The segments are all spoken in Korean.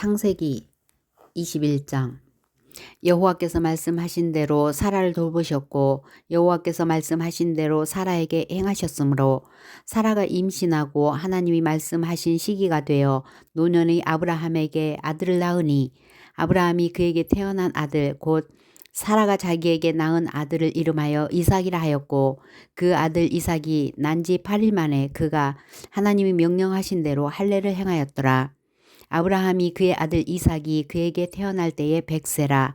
창세기 21장. 여호와께서 말씀하신 대로 사라를 돌보셨고 여호와께서 말씀하신 대로 사라에게 행하셨으므로 사라가 임신하고 하나님이 말씀하신 시기가 되어 노년의 아브라함에게 아들을 낳으니 아브라함이 그에게 태어난 아들 곧 사라가 자기에게 낳은 아들을 이름하여 이삭이라 하였고 그 아들 이삭이 난 지 8일 만에 그가 하나님이 명령하신 대로 할례를 행하였더라. 아브라함이 그의 아들 이삭이 그에게 태어날 때에 100세라.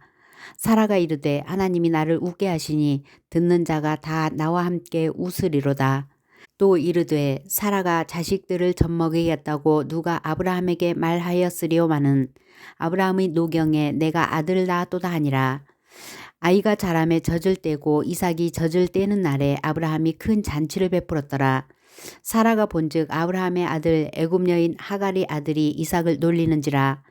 사라가 이르되 하나님이 나를 웃게 하시니 듣는 자가 다 나와 함께 웃으리로다. 또 이르되 사라가 자식들을 젖먹이겠다고 누가 아브라함에게 말하였으리오마는 아브라함의 노경에 내가 아들을 낳았도다 하니라. 아이가 자라매 젖을 떼고 이삭이 젖을 떼는 날에 아브라함이 큰 잔치를 베풀었더라. 사라가 본즉 아브라함의 아들 애굽 여인 하갈의 아들이 이삭을 놀리는지라.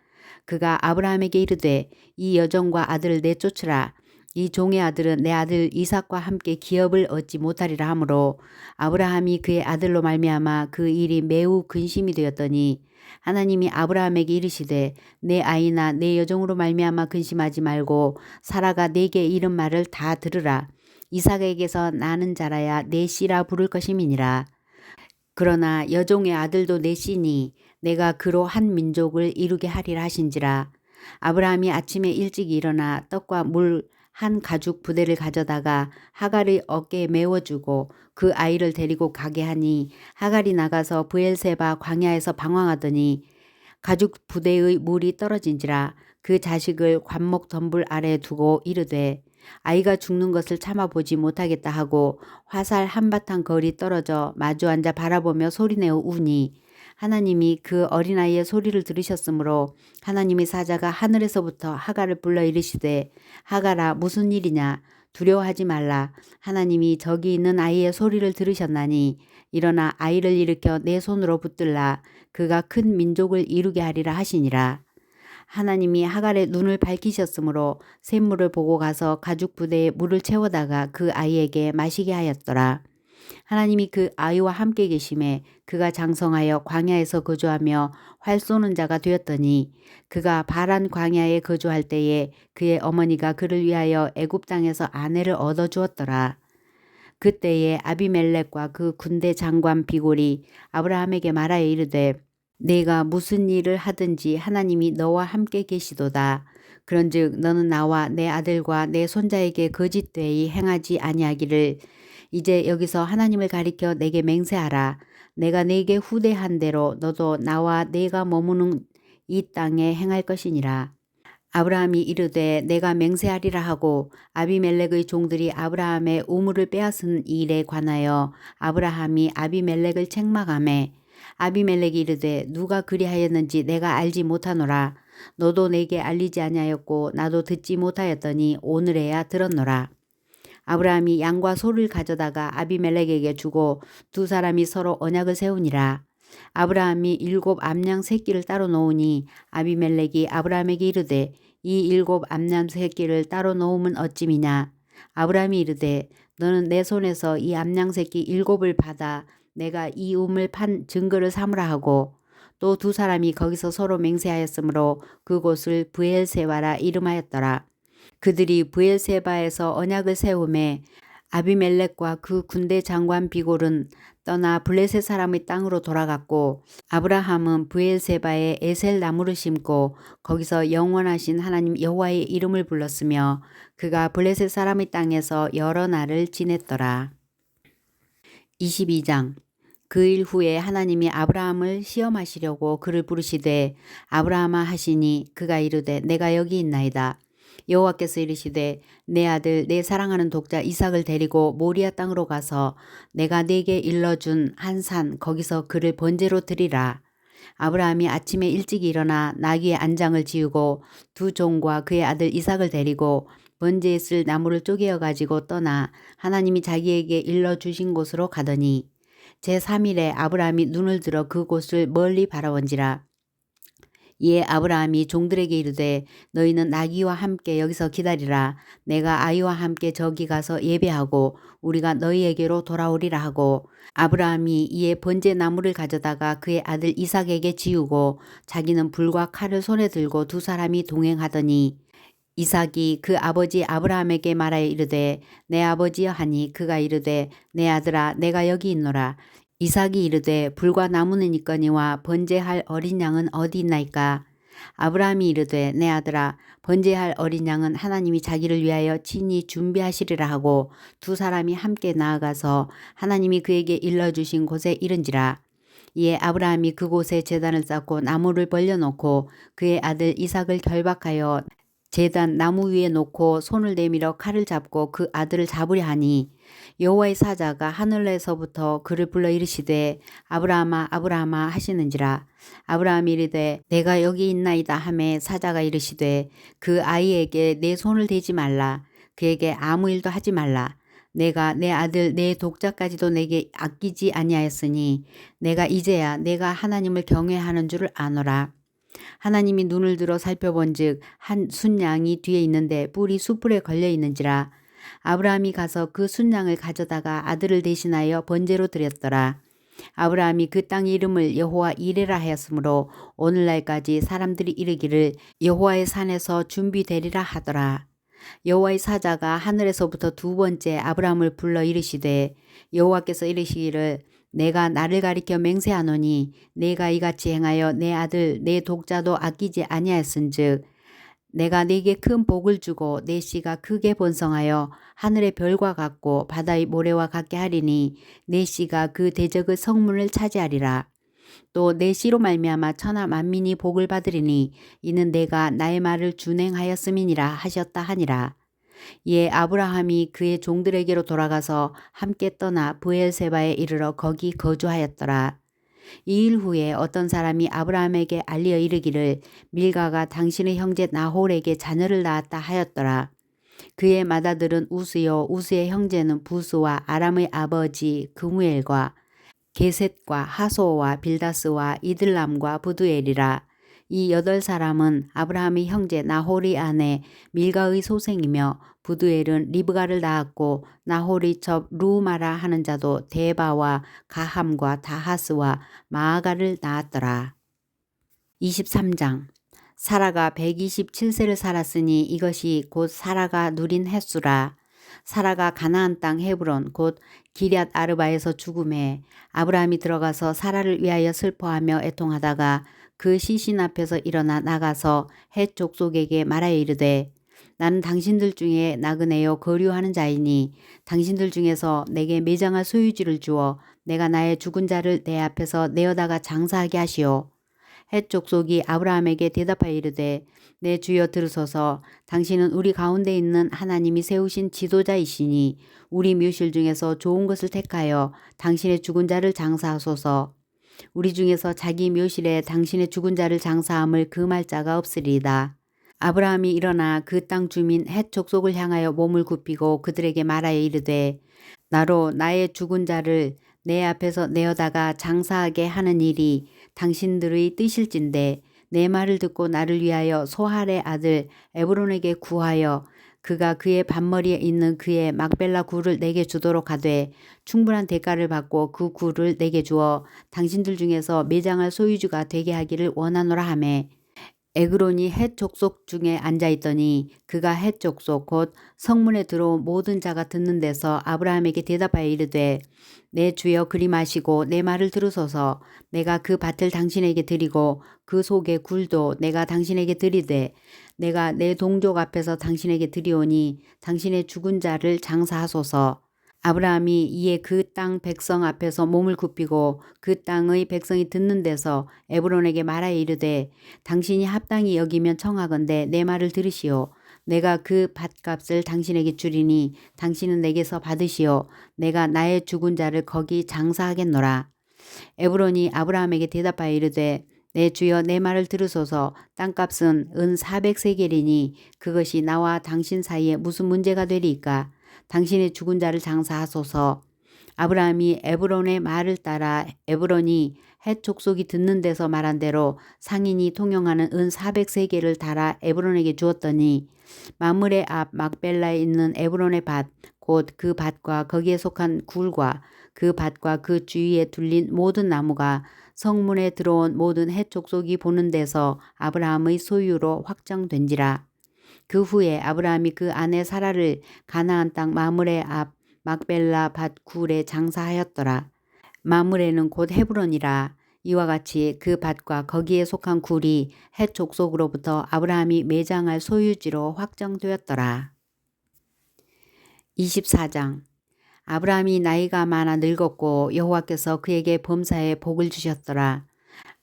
그가 아브라함에게 이르되 이 여종과 아들을 내쫓으라. 이 종의 아들은 내 아들 이삭과 함께 기업을 얻지 못하리라 하므로 아브라함이 그의 아들로 말미암아 그 일이 매우 근심이 되었더니 하나님이 아브라함에게 이르시되 내 아이나 내 여종으로 말미암아 근심하지 말고 사라가 내게 이른 말을 다 들으라. 이삭에게서 나는 자라야 내 씨라 부를 것임이니라. 그러나 여종의 아들도 내 씨니 내가 그로 한 민족을 이루게 하리라 하신지라. 아브라함이 아침에 일찍 일어나 떡과 물 한 가죽 부대를 가져다가 하갈의 어깨에 메워주고 그 아이를 데리고 가게 하니 하갈이 나가서 브엘세바 광야에서 방황하더니 가죽 부대의 물이 떨어진지라. 그 자식을 관목 덤불 아래에 두고 이르되 아이가 죽는 것을 참아보지 못하겠다 하고 화살 한바탕 거리 떨어져 마주 앉아 바라보며 소리내어 우니 하나님이 그 어린아이의 소리를 들으셨으므로 하나님의 사자가 하늘에서부터 하갈을 불러 이르시되 하갈아 무슨 일이냐 두려워하지 말라. 하나님이 저기 있는 아이의 소리를 들으셨나니 일어나 아이를 일으켜 내 손으로 붙들라. 그가 큰 민족을 이루게 하리라 하시니라. 하나님이 하갈의 눈을 밝히셨으므로 샘물을 보고 가서 가죽 부대에 물을 채워다가 그 아이에게 마시게 하였더라. 하나님이 그 아이와 함께 계심에 그가 장성하여 광야에서 거주하며 활 쏘는 자가 되었더니 그가 바란 광야에 거주할 때에 그의 어머니가 그를 위하여 애굽 땅에서 아내를 얻어 주었더라. 그때에 아비멜렉과 그 군대 장관 비골이 아브라함에게 말하여 이르되 내가 무슨 일을 하든지 하나님이 너와 함께 계시도다. 그런즉 너는 나와 내 아들과 내 손자에게 거짓되이 행하지 아니하기를 이제 여기서 하나님을 가리켜 내게 맹세하라. 내가 내게 후대한 대로 너도 나와 내가 머무는 이 땅에 행할 것이니라. 아브라함이 이르되 내가 맹세하리라 하고 아비멜렉의 종들이 아브라함의 우물을 빼앗은 일에 관하여 아브라함이 아비멜렉을 책망하매 아비멜렉이 이르되 누가 그리하였는지 내가 알지 못하노라. 너도 내게 알리지 아니하였고 나도 듣지 못하였더니 오늘에야 들었노라. 아브라함이 양과 소를 가져다가 아비멜렉에게 주고 두 사람이 서로 언약을 세우니라. 아브라함이 7 암양 새끼를 따로 놓으니 아비멜렉이 아브라함에게 이르되 이 7 암양 새끼를 따로 놓으면 어찌미냐. 아브라함이 이르되 너는 내 손에서 이 암양 새끼 7을 받아 내가 이 우물 판 증거를 삼으라 하고 또 두 사람이 거기서 서로 맹세하였으므로 그곳을 브엘세바라 이름하였더라. 그들이 브엘세바에서 언약을 세우매 아비멜렉과 그 군대 장관 비골은 떠나 블레셋 사람의 땅으로 돌아갔고 아브라함은 브엘세바에 에셀 나무를 심고 거기서 영원하신 하나님 여호와의 이름을 불렀으며 그가 블레셋 사람의 땅에서 여러 날을 지냈더라. 22장. 그 일 후에 하나님이 아브라함을 시험하시려고 그를 부르시되 아브라함아 하시니 그가 이르되 내가 여기 있나이다. 여호와께서 이르시되 내 아들 내 사랑하는 독자 이삭을 데리고 모리아 땅으로 가서 내가 네게 일러준 한 산 거기서 그를 번제로 드리라. 아브라함이 아침에 일찍 일어나 나귀의 안장을 지우고 두 종과 그의 아들 이삭을 데리고 번제에 쓸 나무를 쪼개어 가지고 떠나 하나님이 자기에게 일러주신 곳으로 가더니 제3일에 아브라함이 눈을 들어 그곳을 멀리 바라본지라. 이에 아브라함이 종들에게 이르되 너희는 나귀와 함께 여기서 기다리라. 내가 아이와 함께 저기 가서 예배하고 우리가 너희에게로 돌아오리라 하고 아브라함이 이에 번제 나무를 가져다가 그의 아들 이삭에게 지우고 자기는 불과 칼을 손에 들고 두 사람이 동행하더니 이삭이 그 아버지 아브라함에게 말하여 이르되 내 아버지여 하니 그가 이르되 내 아들아 내가 여기 있노라. 이삭이 이르되 불과 나무는 있거니와 번제할 어린 양은 어디 있나이까. 아브라함이 이르되 내 아들아 번제할 어린 양은 하나님이 자기를 위하여 친히 준비하시리라 하고 두 사람이 함께 나아가서 하나님이 그에게 일러주신 곳에 이른지라. 이에 아브라함이 그곳에 제단을 쌓고 나무를 벌려놓고 그의 아들 이삭을 결박하여 제단 나무 위에 놓고 손을 내밀어 칼을 잡고 그 아들을 잡으려 하니 여호와의 사자가 하늘에서부터 그를 불러 이르시되 아브라함아 아브라함아 하시는지라. 아브라함이 이르되 내가 여기 있나이다 하매 사자가 이르시되 그 아이에게 내 손을 대지 말라. 그에게 아무 일도 하지 말라. 내가 내 아들 내 독자까지도 내게 아끼지 아니하였으니 내가 이제야 내가 하나님을 경외하는 줄을 아노라. 하나님이 눈을 들어 살펴본즉 한 순양이 뒤에 있는데 뿔이 숯불에 걸려 있는지라. 아브라함이 가서 그 순양을 가져다가 아들을 대신하여 번제로 드렸더라. 아브라함이 그 땅 이름을 여호와 이레라 하였으므로 오늘날까지 사람들이 이르기를 여호와의 산에서 준비되리라 하더라. 여호와의 사자가 하늘에서부터 두 번째 아브라함을 불러 이르시되 여호와께서 이르시기를 내가 나를 가리켜 맹세하노니 내가 이같이 행하여 내 아들 내 독자도 아끼지 아니하였은즉 내가 네게 큰 복을 주고 내 씨가 크게 번성하여 하늘의 별과 같고 바다의 모래와 같게 하리니 내 씨가 그 대적의 성문을 차지하리라. 또 내 씨로 말미암아 천하 만민이 복을 받으리니 이는 내가 나의 말을 준행하였음이니라 하셨다 하니라. 이에 아브라함이 그의 종들에게로 돌아가서 함께 떠나 브엘세바에 이르러 거기 거주하였더라. 2일 후에 어떤 사람이 아브라함에게 알리어 이르기를 밀가가 당신의 형제 나홀에게 자녀를 낳았다 하였더라. 그의 맏아들은 우스요 우스의 형제는 부스와 아람의 아버지 그무엘과 게셋과 하소와 빌다스와 이들람과 부두엘이라. 이 8사람은 아브라함의 형제 나홀의 아내 밀가의 소생이며 부두엘은 리브가를 낳았고 나홀의 첩 루마라 하는 자도 데바와 가함과 다하스와 마아가를 낳았더라. 23장 사라가 127세를 살았으니 이것이 곧 사라가 누린 햇수라. 사라가 가나안 땅 헤브론 곧 기럇 아르바에서 죽음에 아브라함이 들어가서 사라를 위하여 슬퍼하며 애통하다가 그 시신 앞에서 일어나 나가서 헷 족속에게 말하여 이르되 나는 당신들 중에 나그네요 거류하는 자이니 당신들 중에서 내게 매장할 소유지를 주어 내가 나의 죽은 자를 내 앞에서 내어다가 장사하게 하시오. 헷 족속이 아브라함에게 대답하여 이르되 내 주여 들으소서. 당신은 우리 가운데 있는 하나님이 세우신 지도자이시니 우리 묘실 중에서 좋은 것을 택하여 당신의 죽은 자를 장사하소서. 우리 중에서 자기 묘실에 당신의 죽은 자를 장사함을 금할 자가 없으리이다. 아브라함이 일어나 그 땅 주민 헷 족속을 향하여 몸을 굽히고 그들에게 말하여 이르되 나로 나의 죽은 자를 내 앞에서 내어다가 장사하게 하는 일이 당신들의 뜻일진데 내 말을 듣고 나를 위하여 소할의 아들 에브론에게 구하여 그가 그의 밭머리에 있는 그의 막벨라 굴을 내게 주도록 하되 충분한 대가를 받고 그 굴을 내게 주어 당신들 중에서 매장할 소유주가 되게 하기를 원하노라 하매 에그론이 헷 족속 중에 앉아있더니 그가 헷 족속 곧 성문에 들어온 모든 자가 듣는 데서 아브라함에게 대답하여 이르되 내 주여 그리 마시고 내 말을 들으소서. 내가 그 밭을 당신에게 드리고 그 속의 굴도 내가 당신에게 드리되 내가 내 동족 앞에서 당신에게 드리오니 당신의 죽은 자를 장사하소서. 아브라함이 이에 그 땅 백성 앞에서 몸을 굽히고 그 땅의 백성이 듣는 데서 에브론에게 말하여 이르되 당신이 합당히 여기면 청하건대 내 말을 들으시오. 내가 그 밭값을 당신에게 주리니 당신은 내게서 받으시오. 내가 나의 죽은 자를 거기 장사하겠노라. 에브론이 아브라함에게 대답하여 이르되 내 주여 내 말을 들으소서. 땅값은 은 400세겔이니 그것이 나와 당신 사이에 무슨 문제가 되리이까. 당신의 죽은 자를 장사하소서. 아브라함이 에브론의 말을 따라 에브론이 헷 족속이 듣는 데서 말한 대로 상인이 통용하는 은 400세겔을 달아 에브론에게 주었더니 마므레 앞 막벨라에 있는 에브론의 밭 곧 그 밭과 거기에 속한 굴과 그 밭과 그 주위에 둘린 모든 나무가 성문에 들어온 모든 헷 족속이 보는 데서 아브라함의 소유로 확정된지라. 그 후에 아브라함이 그 아내 사라를 가나안 땅 마므레 앞 막벨라 밭 굴에 장사하였더라. 마므레는 곧 헤브론이라. 이와 같이 그 밭과 거기에 속한 굴이 헷 족속으로부터 아브라함이 매장할 소유지로 확정되었더라. 24장. 아브라함이 나이가 많아 늙었고 여호와께서 그에게 범사에 복을 주셨더라.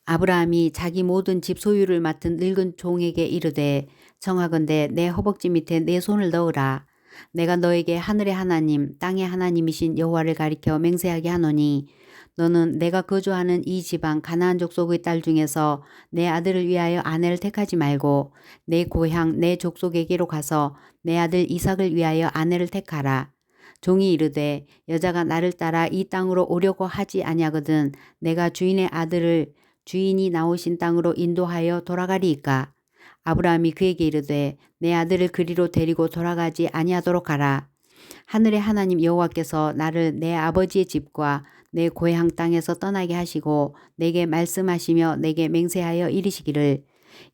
아브라함이 자기 모든 집 소유를 맡은 늙은 종에게 이르되 청하건대 내 허벅지 밑에 내 손을 넣으라. 내가 너에게 하늘의 하나님 땅의 하나님이신 여호와를 가리켜 맹세하게 하노니 너는 내가 거주하는 이 지방 가나안 족속의 딸 중에서 내 아들을 위하여 아내를 택하지 말고 내 고향 내 족속에게로 가서 내 아들 이삭을 위하여 아내를 택하라. 종이 이르되 여자가 나를 따라 이 땅으로 오려고 하지 아니하거든 내가 주인의 아들을 주인이 나오신 땅으로 인도하여 돌아가리이까. 아브라함이 그에게 이르되 내 아들을 그리로 데리고 돌아가지 아니하도록 하라. 하늘의 하나님 여호와께서 나를 내 아버지의 집과 내 고향 땅에서 떠나게 하시고 내게 말씀하시며 내게 맹세하여 이르시기를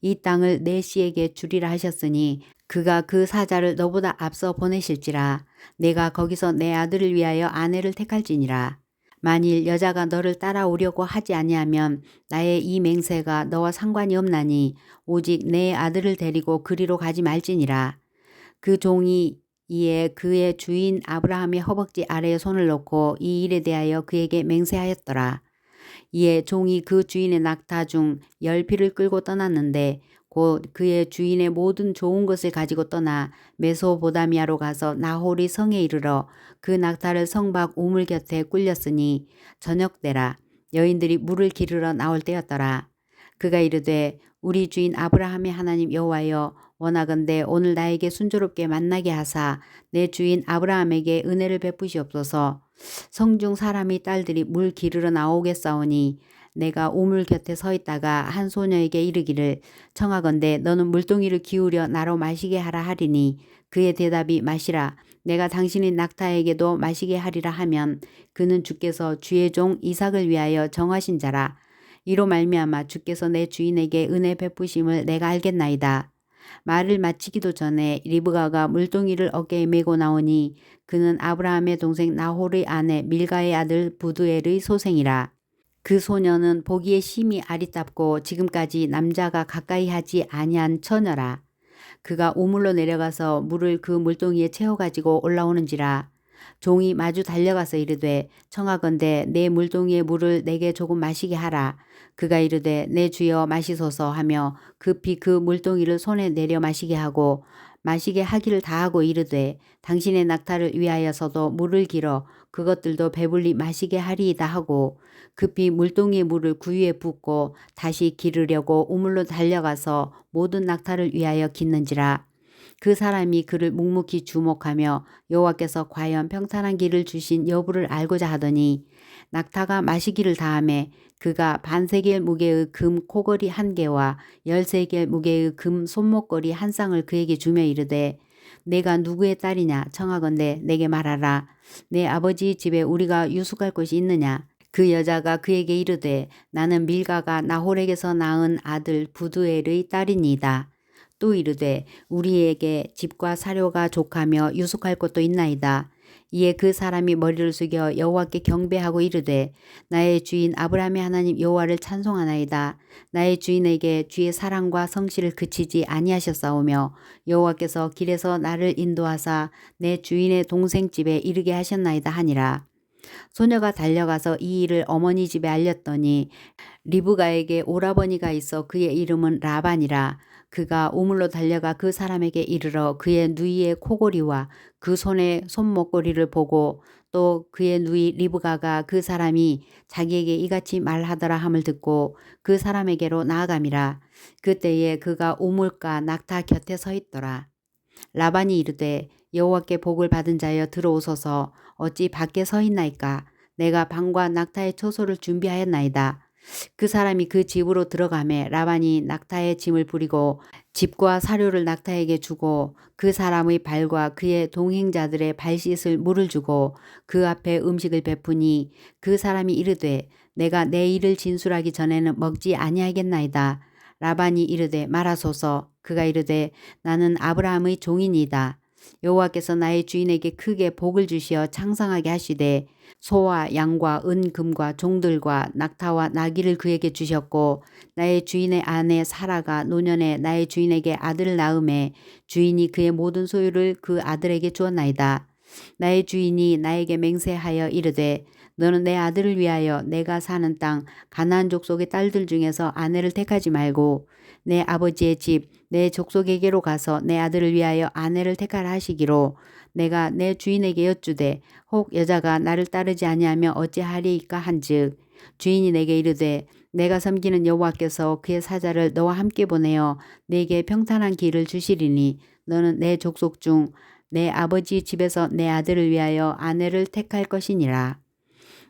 이 땅을 내 씨에게 주리라 하셨으니 그가 그 사자를 너보다 앞서 보내실지라. 내가 거기서 내 아들을 위하여 아내를 택할지니라. 만일 여자가 너를 따라오려고 하지 아니하면 나의 이 맹세가 너와 상관이 없나니 오직 내 아들을 데리고 그리로 가지 말지니라. 그 종이 이에 그의 주인 아브라함의 허벅지 아래에 손을 놓고 이 일에 대하여 그에게 맹세하였더라. 이에 종이 그 주인의 낙타 중 10피를 끌고 떠났는데 곧 그의 주인의 모든 좋은 것을 가지고 떠나 메소보다미아로 가서 나홀이 성에 이르러 그 낙타를 성 밖 우물 곁에 꿀렸으니 저녁때라. 여인들이 물을 기르러 나올 때였더라. 그가 이르되 우리 주인 아브라함의 하나님 여호와여 원하건대 오늘 나에게 순조롭게 만나게 하사 내 주인 아브라함에게 은혜를 베푸시옵소서. 성중 사람의 딸들이 물 기르러 나오겠사오니 내가 우물 곁에 서 있다가 한 소녀에게 이르기를 청하건대 너는 물동이를 기울여 나로 마시게 하라 하리니 그의 대답이 마시라. 내가 당신의 낙타에게도 마시게 하리라 하면 그는 주께서 주의 종 이삭을 위하여 정하신 자라. 이로 말미암아 주께서 내 주인에게 은혜 베푸심을 내가 알겠나이다. 말을 마치기도 전에 리브가가 물동이를 어깨에 메고 나오니 그는 아브라함의 동생 나홀의 아내 밀가의 아들 부두엘의 소생이라. 그 소녀는 보기에 심히 아리답고 지금까지 남자가 가까이 하지 아니한 처녀라. 그가 우물로 내려가서 물을 그 물동이에 채워가지고 올라오는지라. 종이 마주 달려가서 이르되 청하건대 내 물동이의 물을 내게 조금 마시게 하라. 그가 이르되 내 주여 마시소서 하며 급히 그 물동이를 손에 내려 마시게 하고 마시게 하기를 다하고 이르되 당신의 낙타를 위하여서도 물을 길어 그것들도 배불리 마시게 하리이다 하고 급히 물동이의 물을 구유에 붓고 다시 기르려고 우물로 달려가서 모든 낙타를 위하여 깃는지라. 그 사람이 그를 묵묵히 주목하며 여호와께서 과연 평탄한 길을 주신 여부를 알고자 하더니 낙타가 마시기를 다하매 그가 반세겔 무게의 금 코걸이 1개와 10세겔 무게의 금 손목걸이 1쌍을 그에게 주며 이르되 내가 누구의 딸이냐 청하건대 내게 말하라. 내 아버지 집에 우리가 유숙할 곳이 있느냐. 그 여자가 그에게 이르되 나는 밀가가 나홀에게서 낳은 아들 부두엘의 딸이니이다. 또 이르되 우리에게 집과 사료가 족하며 유숙할 곳도 있나이다. 이에 그 사람이 머리를 숙여 여호와께 경배하고 이르되 나의 주인 아브라함의 하나님 여호와를 찬송하나이다. 나의 주인에게 주의 사랑과 성실을 그치지 아니하셨사오며 여호와께서 길에서 나를 인도하사 내 주인의 동생 집에 이르게 하셨나이다 하니라. 소녀가 달려가서 이 일을 어머니 집에 알렸더니 리브가에게 오라버니가 있어 그의 이름은 라반이라. 그가 우물로 달려가 그 사람에게 이르러 그의 누이의 코골이와 그 손의 손목걸이를 보고 또 그의 누이 리브가가 그 사람이 자기에게 이같이 말하더라 함을 듣고 그 사람에게로 나아감이라. 그때에 그가 우물가 낙타 곁에 서 있더라. 라반이 이르되 여호와께 복을 받은 자여 들어오소서. 어찌 밖에 서 있나이까. 내가 방과 낙타의 초소를 준비하였나이다. 그 사람이 그 집으로 들어가매 라반이 낙타의 짐을 부리고 집과 사료를 낙타에게 주고 그 사람의 발과 그의 동행자들의 발 씻을 물을 주고 그 앞에 음식을 베푸니 그 사람이 이르되 내가 내 일을 진술하기 전에는 먹지 아니하겠나이다. 라반이 이르되 말하소서. 그가 이르되 나는 아브라함의 종이니이다. 여호와께서 나의 주인에게 크게 복을 주시어 창성하게 하시되 소와 양과 은금과 종들과 낙타와 나귀를 그에게 주셨고 나의 주인의 아내 사라가 노년에 나의 주인에게 아들을 낳음에 주인이 그의 모든 소유를 그 아들에게 주었나이다. 나의 주인이 나에게 맹세하여 이르되 너는 내 아들을 위하여 내가 사는 땅 가나안 족속의 딸들 중에서 아내를 택하지 말고 내 아버지의 집 내 족속에게로 가서 내 아들을 위하여 아내를 택하라 하시기로 내가 내 주인에게 여쭈되 혹 여자가 나를 따르지 아니하며 어찌하리이까 한즉 주인이 내게 이르되 내가 섬기는 여호와께서 그의 사자를 너와 함께 보내어 내게 평탄한 길을 주시리니 너는 내 족속 중 내 아버지 집에서 내 아들을 위하여 아내를 택할 것이니라.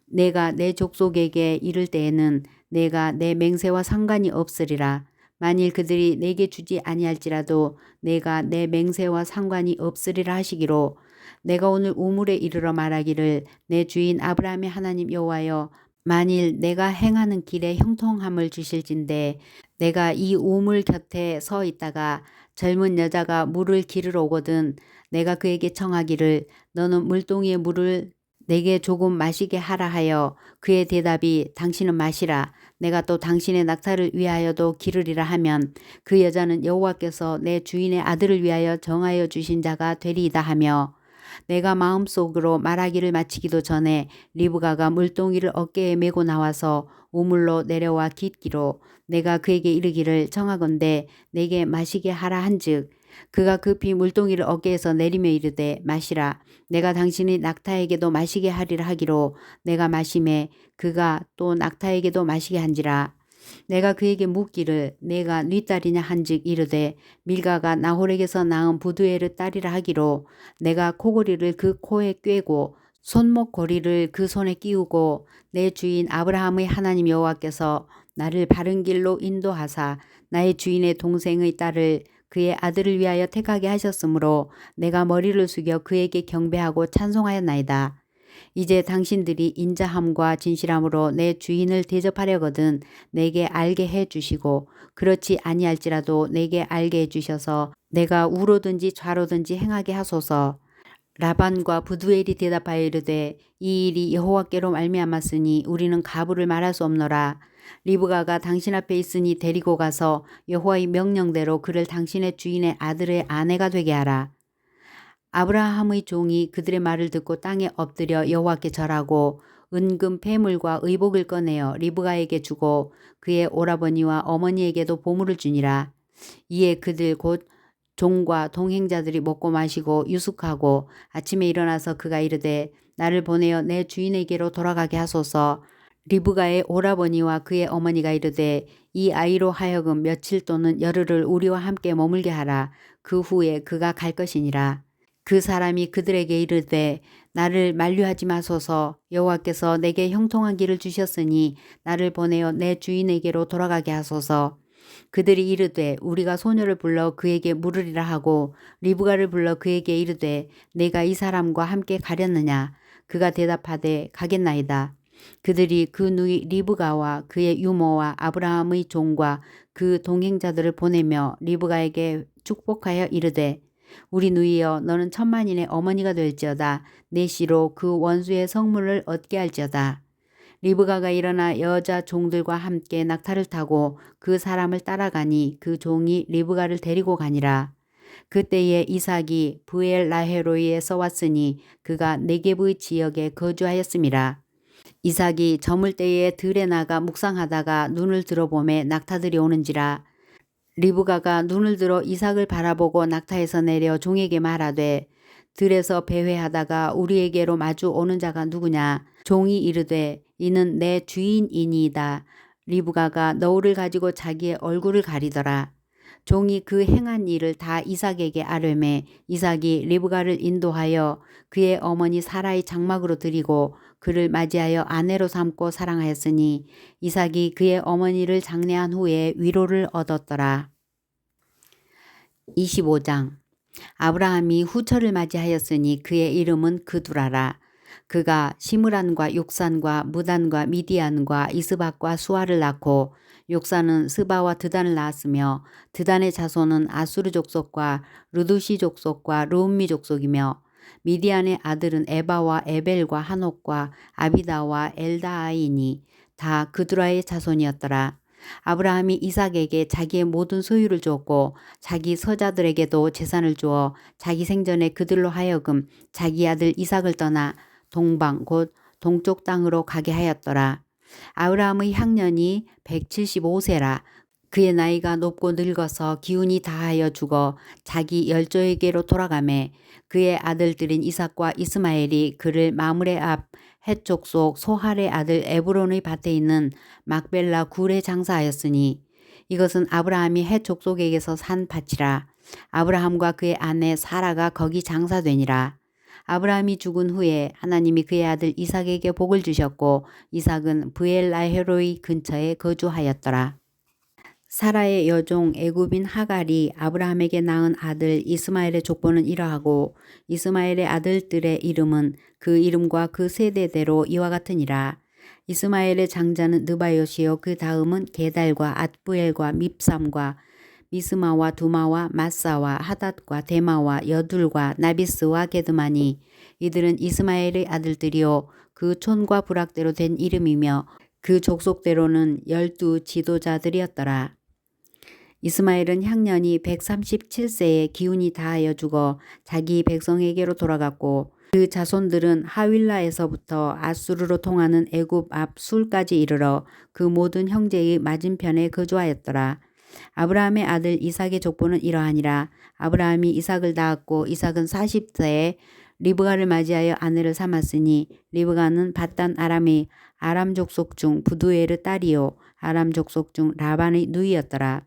내가 내 족속에게 이를 때에는 내가 내 맹세와 상관이 없으리라. 만일 그들이 내게 주지 아니할지라도 내가 내 맹세와 상관이 없으리라 하시기로 내가 오늘 우물에 이르러 말하기를 내 주인 아브라함의 하나님 여호와여 만일 내가 행하는 길에 형통함을 주실진데 내가 이 우물 곁에 서 있다가 젊은 여자가 물을 기르러 오거든 내가 그에게 청하기를 너는 물동이의 물을 내게 조금 마시게 하라 하여 그의 대답이 당신은 마시라 내가 또 당신의 낙타를 위하여도 기르리라 하면 그 여자는 여호와께서 내 주인의 아들을 위하여 정하여 주신 자가 되리이다 하며 내가 마음속으로 말하기를 마치기도 전에 리브가가 물동이를 어깨에 메고 나와서 우물로 내려와 깃기로 내가 그에게 이르기를 청하건대 내게 마시게 하라 한즉 그가 급히 물동이를 어깨에서 내리며 이르되 마시라 내가 당신의 낙타에게도 마시게 하리라 하기로 내가 마시매 그가 또 낙타에게도 마시게 한지라. 내가 그에게 묻기를 내가 네 딸이냐 한즉 이르되 밀가가 나홀에게서 낳은 부두엘의 딸이라 하기로 내가 코고리를 그 코에 꿰고 손목고리를 그 손에 끼우고 내 주인 아브라함의 하나님 여호와께서 나를 바른 길로 인도하사 나의 주인의 동생의 딸을 그의 아들을 위하여 택하게 하셨으므로 내가 머리를 숙여 그에게 경배하고 찬송하였나이다. 이제 당신들이 인자함과 진실함으로 내 주인을 대접하려거든 내게 알게 해 주시고 그렇지 아니할지라도 내게 알게 해 주셔서 내가 우로든지 좌로든지 행하게 하소서. 라반과 부두엘이 대답하여 이르되 이 일이 여호와께로 말미암았으니 우리는 가부를 말할 수 없노라. 리브가가 당신 앞에 있으니 데리고 가서 여호와의 명령대로 그를 당신의 주인의 아들의 아내가 되게 하라. 아브라함의 종이 그들의 말을 듣고 땅에 엎드려 여호와께 절하고 은금 폐물과 의복을 꺼내어 리브가에게 주고 그의 오라버니와 어머니에게도 보물을 주니라. 이에 그들 곧 종과 동행자들이 먹고 마시고 유숙하고 아침에 일어나서 그가 이르되 나를 보내어 내 주인에게로 돌아가게 하소서. 리브가의 오라버니와 그의 어머니가 이르되 이 아이로 하여금 며칠 또는 열흘을 우리와 함께 머물게 하라. 그 후에 그가 갈 것이니라. 그 사람이 그들에게 이르되 나를 만류하지 마소서. 여호와께서 내게 형통한 길을 주셨으니 나를 보내어 내 주인에게로 돌아가게 하소서. 그들이 이르되 우리가 소녀를 불러 그에게 물으리라 하고 리브가를 불러 그에게 이르되 내가 이 사람과 함께 가렸느냐. 그가 대답하되 가겠나이다. 그들이 그 누이 리브가와 그의 유모와 아브라함의 종과 그 동행자들을 보내며 리브가에게 축복하여 이르되 우리 누이여 너는 천만인의 어머니가 될지어다. 내 씨로 그 원수의 성물을 얻게 할지어다. 리브가가 일어나 여자 종들과 함께 낙타를 타고 그 사람을 따라가니 그 종이 리브가를 데리고 가니라. 그때에 이삭이 브엘 라헤로이에서 왔으니 그가 네게브의 지역에 거주하였음이라. 이삭이 저물 때에 들에 나가 묵상하다가 눈을 들어보매 낙타들이 오는지라. 리브가가 눈을 들어 이삭을 바라보고 낙타에서 내려 종에게 말하되 들에서 배회하다가 우리에게로 마주 오는 자가 누구냐. 종이 이르되 이는 내 주인이니이다. 리브가가 너울을 가지고 자기의 얼굴을 가리더라. 종이 그 행한 일을 다 이삭에게 아뢰매 이삭이 리브가를 인도하여 그의 어머니 사라의 장막으로 들이고 그를 맞이하여 아내로 삼고 사랑하였으니 이삭이 그의 어머니를 장례한 후에 위로를 얻었더라. 25장. 아브라함이 후처를 맞이하였으니 그의 이름은 그두라라. 그가 시므란과 욕산과 무단과 미디안과 이스박과 수아를 낳고 욕산은 스바와 드단을 낳았으며 드단의 자손은 아수르 족속과 르두시 족속과 르움미 족속이며 미디안의 아들은 에바와 에벨과 한옥과 아비다와 엘다아이니 다 그두라의 자손이었더라. 아브라함이 이삭에게 자기의 모든 소유를 주었고 자기 서자들에게도 재산을 주어 자기 생전에 그들로 하여금 자기 아들 이삭을 떠나 동방 곧 동쪽 땅으로 가게 하였더라. 아브라함의 향년이 175세라. 그의 나이가 높고 늙어서 기운이 다하여 죽어 자기 열조에게로 돌아가매 그의 아들들인 이삭과 이스마엘이 그를 마므레 앞 헷 족속 소할의 아들 에브론의 밭에 있는 막벨라 굴에 장사하였으니 이것은 아브라함이 헷 족속에게서 산 밭이라. 아브라함과 그의 아내 사라가 거기 장사되니라. 아브라함이 죽은 후에 하나님이 그의 아들 이삭에게 복을 주셨고 이삭은 브엘라헤로이 근처에 거주하였더라. 사라의 여종 애굽인 하갈이 아브라함에게 낳은 아들 이스마엘의 족보는 이러하고 이스마엘의 아들들의 이름은 그 이름과 그 세대대로 이와 같으니라. 이스마엘의 장자는 느바요시요 그 다음은 게달과 앗부엘과 밉삼과 미스마와 두마와 마사와 하닷과 데마와 여둘과 나비스와 게드마니 이들은 이스마엘의 아들들이요 그 촌과 부락대로 된 이름이며 그 족속대로는 12 지도자들이었더라. 이스마엘은 향년이 137세에 기운이 다하여 죽어 자기 백성에게로 돌아갔고 그 자손들은 하윌라에서부터 아수르로 통하는 애굽 앞 술까지 이르러 그 모든 형제의 맞은편에 거주하였더라. 아브라함의 아들 이삭의 족보는 이러하니라. 아브라함이 이삭을 낳았고 이삭은 40세에 리브가를 맞이하여 아내를 삼았으니 리브가는 밧단 아람의 아람 족속 중 부두엘의 딸이요 아람 족속 중 라반의 누이였더라.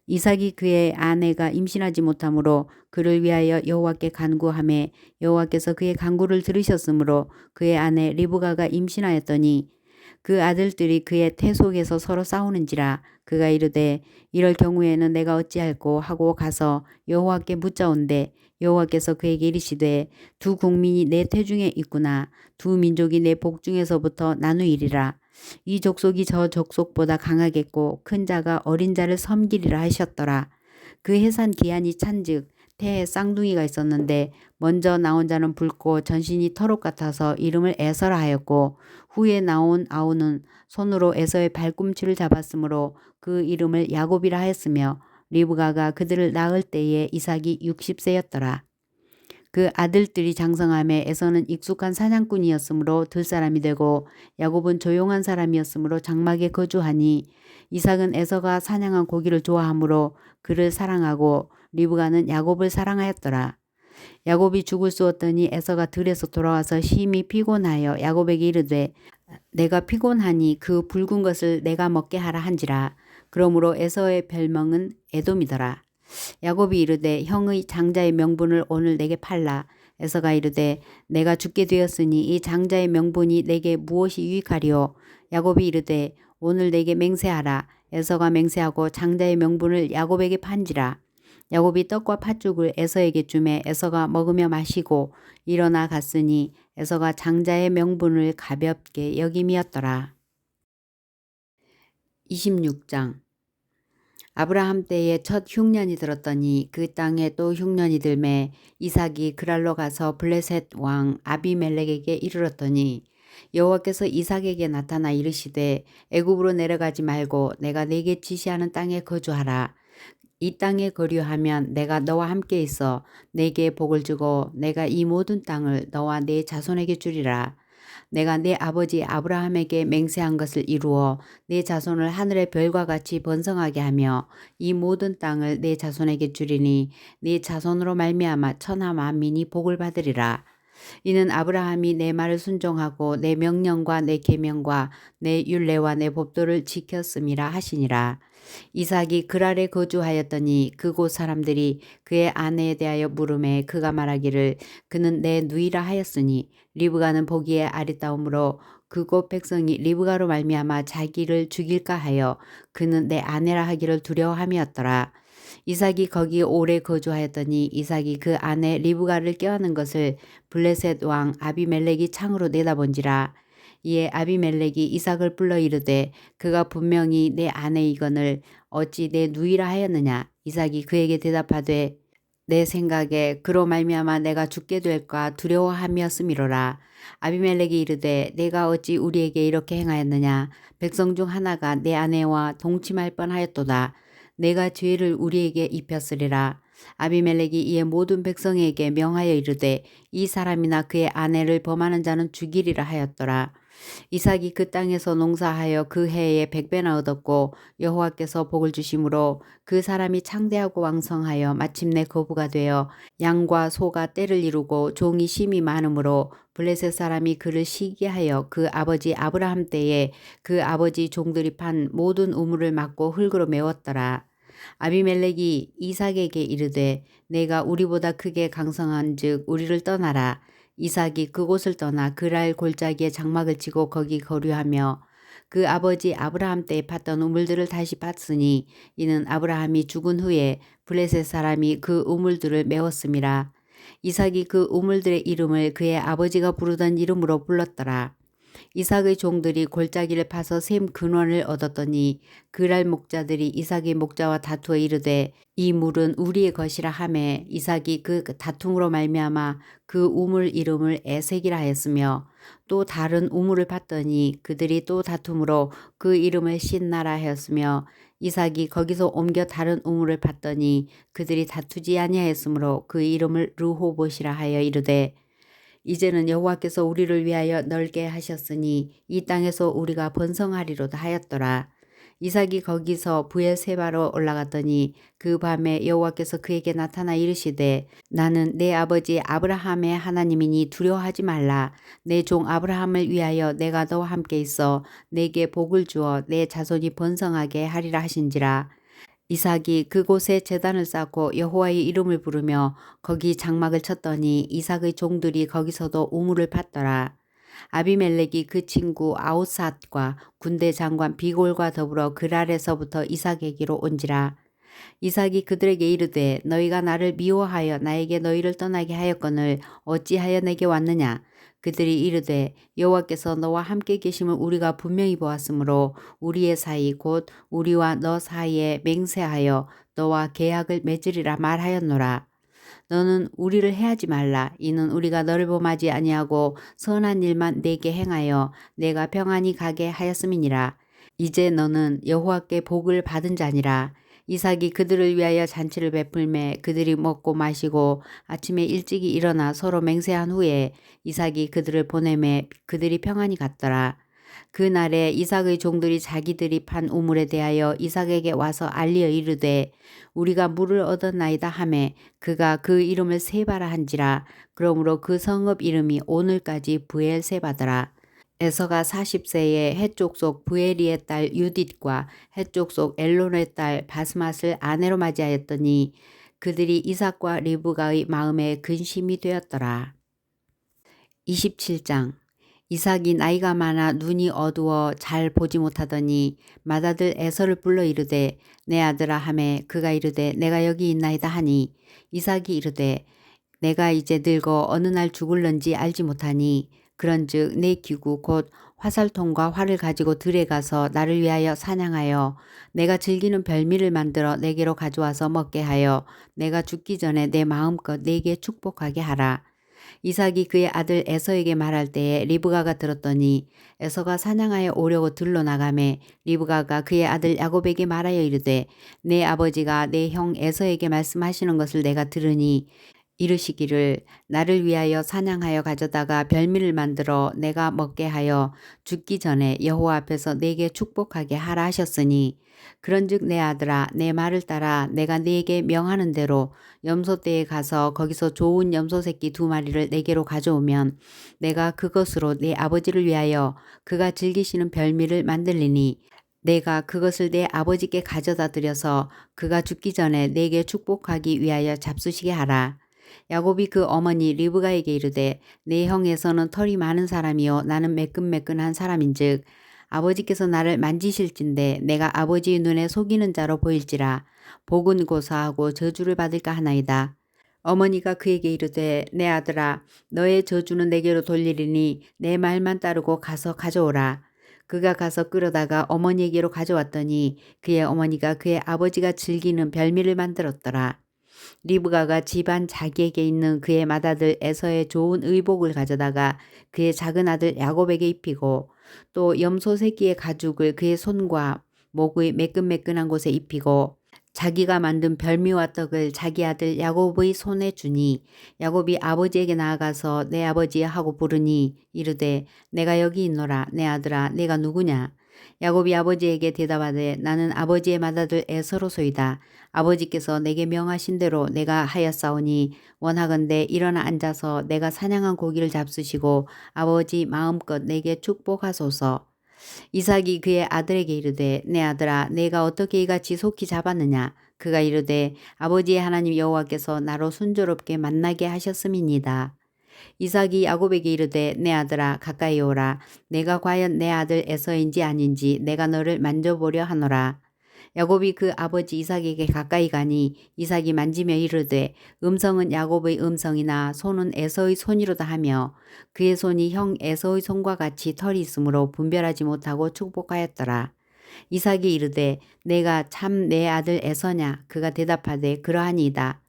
이삭이 그의 아내가 임신하지 못하므로 그를 위하여 여호와께 간구하매 여호와께서 그의 간구를 들으셨으므로 그의 아내 리브가가 임신하였더니 그 아들들이 그의 태 속에서 서로 싸우는지라. 그가 이르되 이럴 경우에는 내가 어찌할꼬 하고 가서 여호와께 묻자온대 여호와께서 그에게 이르시되 두 국민이 내 태중에 있구나. 두 민족이 내 복중에서부터 나누이리라. 이 족속이 저 족속보다 강하겠고 큰 자가 어린 자를 섬기리라 하셨더라. 그 해산 기한이 찬즉 태에 쌍둥이가 있었는데 먼저 나온 자는 붉고 전신이 털옷 같아서 이름을 에서라 하였고 후에 나온 아우는 손으로 에서의 발꿈치를 잡았으므로 그 이름을 야곱이라 하였으며 리브가가 그들을 낳을 때에 이삭이 60세였더라. 그 아들들이 장성함에 에서는 익숙한 사냥꾼이었으므로 들사람이 되고 야곱은 조용한 사람이었으므로 장막에 거주하니 이삭은 에서가 사냥한 고기를 좋아하므로 그를 사랑하고 리브가는 야곱을 사랑하였더라. 야곱이 죽을 쑤었더니 에서가 들에서 돌아와서 심히 피곤하여 야곱에게 이르되 내가 피곤하니 그 붉은 것을 내가 먹게 하라 한지라. 그러므로 에서의 별명은 에돔이더라. 야곱이 이르되 형의 장자의 명분을 오늘 내게 팔라. 에서가 이르되 내가 죽게 되었으니 이 장자의 명분이 내게 무엇이 유익하리요. 야곱이 이르되 오늘 내게 맹세하라. 에서가 맹세하고 장자의 명분을 야곱에게 판지라. 야곱이 떡과 팥죽을 에서에게 주매 에서가 먹으며 마시고 일어나 갔으니 에서가 장자의 명분을 가볍게 여김이었더라. 26장. 아브라함 때에 첫 흉년이 들었더니 그 땅에 또 흉년이 들매 이삭이 그랄로 가서 블레셋 왕 아비멜렉에게 이르렀더니 여호와께서 이삭에게 나타나 이르시되 애굽으로 내려가지 말고 내가 네게 지시하는 땅에 거주하라. 이 땅에 거류하면 내가 너와 함께 있어 네게 복을 주고 내가 이 모든 땅을 너와 네 자손에게 주리라. 내가 네 아버지 아브라함에게 맹세한 것을 이루어 네 자손을 하늘의 별과 같이 번성하게 하며 이 모든 땅을 네 자손에게 주리니 네 자손으로 말미암아 천하 만민이 복을 받으리라. 이는 아브라함이 내 말을 순종하고 내 명령과 내 계명과 내 율례와 내 법도를 지켰음이라 하시니라. 이삭이 그랄에 거주하였더니 그곳 사람들이 그의 아내에 대하여 물음에 그가 말하기를 그는 내 누이라 하였으니 리브가는 보기에 아리따움으로 그곳 백성이 리브가로 말미암아 자기를 죽일까 하여 그는 내 아내라 하기를 두려워함이었더라. 이삭이 거기 오래 거주하였더니 이삭이 그 아내 리브가를 껴안은 것을 블레셋 왕 아비멜렉이 창으로 내다본지라. 이에 아비멜렉이 이삭을 불러 이르되 그가 분명히 내 아내이거늘 어찌 내 누이라 하였느냐. 이삭이 그에게 대답하되 내 생각에 그로 말미암아 내가 죽게 될까 두려워함이었음이로라. 아비멜렉이 이르되 내가 어찌 우리에게 이렇게 행하였느냐. 백성 중 하나가 내 아내와 동침할 뻔하였도다. 내가 죄를 우리에게 입혔으리라. 아비멜렉이 이에 모든 백성에게 명하여 이르되 이 사람이나 그의 아내를 범하는 자는 죽이리라 하였더라. 이삭이 그 땅에서 농사하여 그 해에 100배나 얻었고 여호와께서 복을 주심으로 그 사람이 창대하고 왕성하여 마침내 거부가 되어 양과 소가 떼를 이루고 종이 심이 많으므로 블레셋 사람이 그를 시기하여 그 아버지 아브라함 때에 그 아버지 종들이 판 모든 우물을 막고 흙으로 메웠더라. 아비멜렉이 이삭에게 이르되 내가 우리보다 크게 강성한즉 우리를 떠나라. 이삭이 그곳을 떠나 그랄 골짜기에 장막을 치고 거기 거류하며 그 아버지 아브라함 때에 팠던 우물들을 다시 팠으니 이는 아브라함이 죽은 후에 블레셋 사람이 그 우물들을 메웠음이라. 이삭이 그 우물들의 이름을 그의 아버지가 부르던 이름으로 불렀더라. 이삭의 종들이 골짜기를 파서 샘 근원을 얻었더니 그랄 목자들이 이삭의 목자와 다투어 이르되 이 물은 우리의 것이라 하매 이삭이 그 다툼으로 말미암아 그 우물 이름을 에색이라 하였으며 또 다른 우물을 봤더니 그들이 또 다툼으로 그 이름을 신나라 하였으며 이삭이 거기서 옮겨 다른 우물을 봤더니 그들이 다투지 아니하였으므로 그 이름을 르호봇이라 하여 이르되 이제는 여호와께서 우리를 위하여 넓게 하셨으니 이 땅에서 우리가 번성하리로다 하였더라. 이삭이 거기서 브엘세바로 올라갔더니 그 밤에 여호와께서 그에게 나타나 이르시되 나는 내 아버지 아브라함의 하나님이니 두려워하지 말라. 내 종 아브라함을 위하여 내가 너와 함께 있어 내게 복을 주어 내 자손이 번성하게 하리라 하신지라. 이삭이 그곳에 제단을 쌓고 여호와의 이름을 부르며 거기 장막을 쳤더니 이삭의 종들이 거기서도 우물을 팠더라. 아비멜렉이 그 친구 아우삿과 군대 장관 비골과 더불어 그랄에서부터 이삭에게로 온지라. 이삭이 그들에게 이르되 너희가 나를 미워하여 나에게 너희를 떠나게 하였거늘 어찌하여 내게 왔느냐. 그들이 이르되 여호와께서 너와 함께 계심을 우리가 분명히 보았으므로 우리의 사이 곧 우리와 너 사이에 맹세하여 너와 계약을 맺으리라 말하였노라. 너는 우리를 해하지 말라. 이는 우리가 너를 범하지 아니하고 선한 일만 내게 행하여 내가 평안히 가게 하였음이니라. 이제 너는 여호와께 복을 받은 자니라. 이삭이 그들을 위하여 잔치를 베풀매 그들이 먹고 마시고 아침에 일찍이 일어나 서로 맹세한 후에 이삭이 그들을 보내매 그들이 평안히 갔더라. 그날에 이삭의 종들이 자기들이 판 우물에 대하여 이삭에게 와서 알리어 이르되 우리가 물을 얻었나이다 하매 그가 그 이름을 세바라 한지라. 그러므로 그 성읍 이름이 오늘까지 브엘세바더라. 에서가 40세에 해쪽 속 부에리의 딸 유딧과 해쪽 속 엘론의 딸 바스맛을 아내로 맞이하였더니 그들이 이삭과 리브가의 마음에 근심이 되었더라. 27장 이삭이 나이가 많아 눈이 어두워 잘 보지 못하더니 맏아들 에서를 불러 이르되 내 아들아 하매 그가 이르되 내가 여기 있나이다 하니 이삭이 이르되 내가 이제 늙어 어느 날 죽을런지 알지 못하니 그런즉 내 기구 곧 화살통과 활을 가지고 들에 가서 나를 위하여 사냥하여 내가 즐기는 별미를 만들어 내게로 가져와서 먹게 하여 내가 죽기 전에 내 마음껏 내게 축복하게 하라. 이삭이 그의 아들 에서에게 말할 때에 리브가가 들었더니 에서가 사냥하여 오려고 들러 나가매 리브가가 그의 아들 야곱에게 말하여 이르되 내 아버지가 내 형 에서에게 말씀하시는 것을 내가 들으니 이르시기를 나를 위하여 사냥하여 가져다가 별미를 만들어 내가 먹게 하여 죽기 전에 여호와 앞에서 내게 축복하게 하라 하셨으니 그런즉 내 아들아 내 말을 따라 내가 네게 명하는 대로 염소떼에 가서 거기서 좋은 염소 새끼 2마리를 내게로 가져오면 내가 그것으로 네 아버지를 위하여 그가 즐기시는 별미를 만들리니 내가 그것을 내 아버지께 가져다 드려서 그가 죽기 전에 내게 축복하기 위하여 잡수시게 하라. 야곱이 그 어머니 리브가에게 이르되 내 형 에서는 털이 많은 사람이요 나는 매끈매끈한 사람인즉 아버지께서 나를 만지실진데 내가 아버지의 눈에 속이는 자로 보일지라 복은 고사하고 저주를 받을까 하나이다. 어머니가 그에게 이르되 내 아들아 너의 저주는 내게로 돌리리니 내 말만 따르고 가서 가져오라. 그가 가서 끌어다가 어머니에게로 가져왔더니 그의 어머니가 그의 아버지가 즐기는 별미를 만들었더라. 리브가가 집안 자기에게 있는 그의 맏아들 에서의 좋은 의복을 가져다가 그의 작은 아들 야곱에게 입히고 또 염소 새끼의 가죽을 그의 손과 목의 매끈매끈한 곳에 입히고 자기가 만든 별미와 떡을 자기 아들 야곱의 손에 주니 야곱이 아버지에게 나아가서 내 아버지 하고 부르니 이르되 내가 여기 있노라. 내 아들아 내가 누구냐. 야곱이 아버지에게 대답하되 나는 아버지의 맏아들 에서로소이다. 아버지께서 내게 명하신 대로 내가 하였사오니 원하건대 일어나 앉아서 내가 사냥한 고기를 잡수시고 아버지 마음껏 내게 축복하소서. 이삭이 그의 아들에게 이르되 내 아들아 내가 어떻게 이같이 속히 잡았느냐. 그가 이르되 아버지의 하나님 여호와께서 나로 순조롭게 만나게 하셨음이니이다. 이삭이 야곱에게 이르되 내 아들아 가까이 오라. 내가 과연 내 아들 에서인지 아닌지 내가 너를 만져보려 하노라. 야곱이 그 아버지 이삭에게 가까이 가니 이삭이 만지며 이르되 음성은 야곱의 음성이나 손은 에서의 손이로다 하며 그의 손이 형 에서의 손과 같이 털이 있으므로 분별하지 못하고 축복하였더라. 이삭이 이르되 내가 참 내 아들 에서냐. 그가 대답하되 그러하니이다.